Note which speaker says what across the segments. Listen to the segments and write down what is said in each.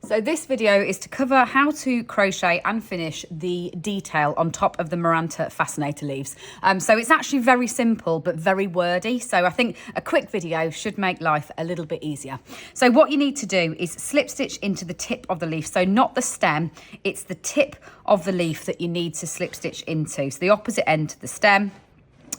Speaker 1: So this video is to cover how to crochet and finish the detail on top of the Maranta fascinator leaves. So it's actually very simple but very wordy, so I think a quick video should make life a little bit easier. So what you need to do is slip stitch into the tip of the leaf, so not the stem, it's the tip of the leaf that you need to slip stitch into. So the opposite end to the stem,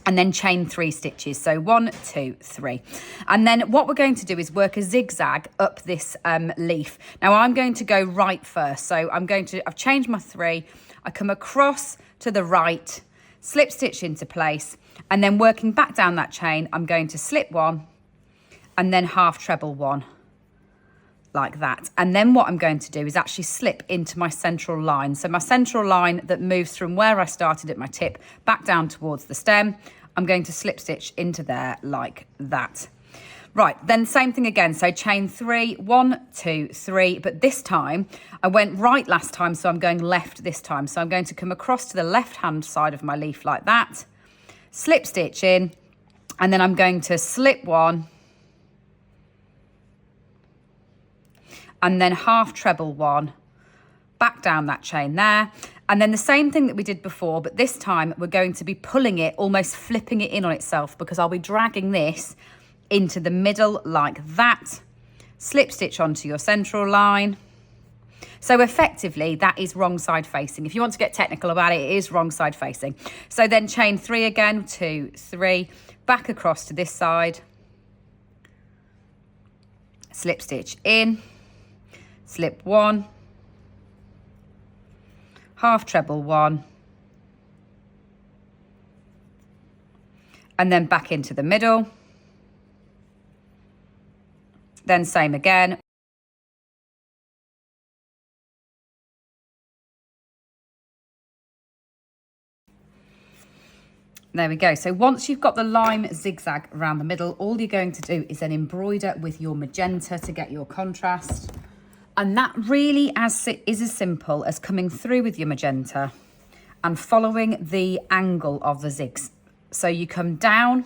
Speaker 1: and then chain 3 stitches. So 1, 2, 3. And then what we're going to do is work a zigzag up this leaf. Now I'm going to go right first. So I've changed my 3. I come across to the right, slip stitch into place, and then working back down that chain, I'm going to slip 1 and then half treble 1. Like that. And then what I'm going to do is actually slip into my central line. So my central line that moves from where I started at my tip back down towards the stem, I'm going to slip stitch into there like that. Right, then same thing again. So chain 3, 1, 2, 3, but this time I went right last time, so I'm going left this time. So I'm going to come across to the left hand side of my leaf like that, slip stitch in, and then I'm going to slip 1 and then half treble 1, back down that chain there. And then the same thing that we did before, but this time we're going to be pulling it, almost flipping it in on itself, because I'll be dragging this into the middle like that. Slip stitch onto your central line. So effectively that is wrong side facing. If you want to get technical about it, it is wrong side facing. So then chain 3 again, 2, 3, back across to this side. Slip stitch in, slip 1, half treble 1, and then back into the middle. Then same again. There we go. So once you've got the lime zigzag around the middle, all you're going to do is then embroider with your magenta to get your contrast. And that really is as simple as coming through with your magenta and following the angle of the zigs. So you come down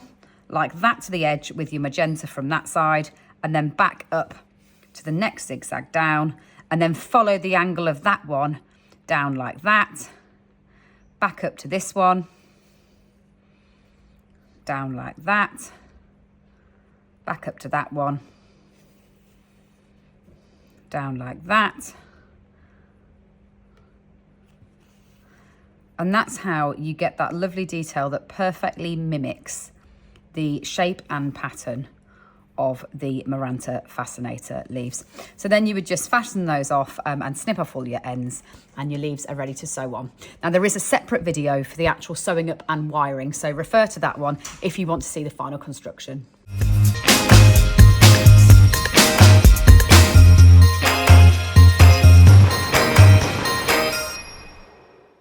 Speaker 1: like that to the edge with your magenta from that side, and then back up to the next zigzag down, and then follow the angle of that one down like that, back up to this one, down like that, back up to that one, down like that. And that's how you get that lovely detail that perfectly mimics the shape and pattern of the Maranta fascinator leaves. So then you would just fasten those off and snip off all your ends, and your leaves are ready to sew on. Now there is a separate video for the actual sewing up and wiring, so refer to that one if you want to see the final construction.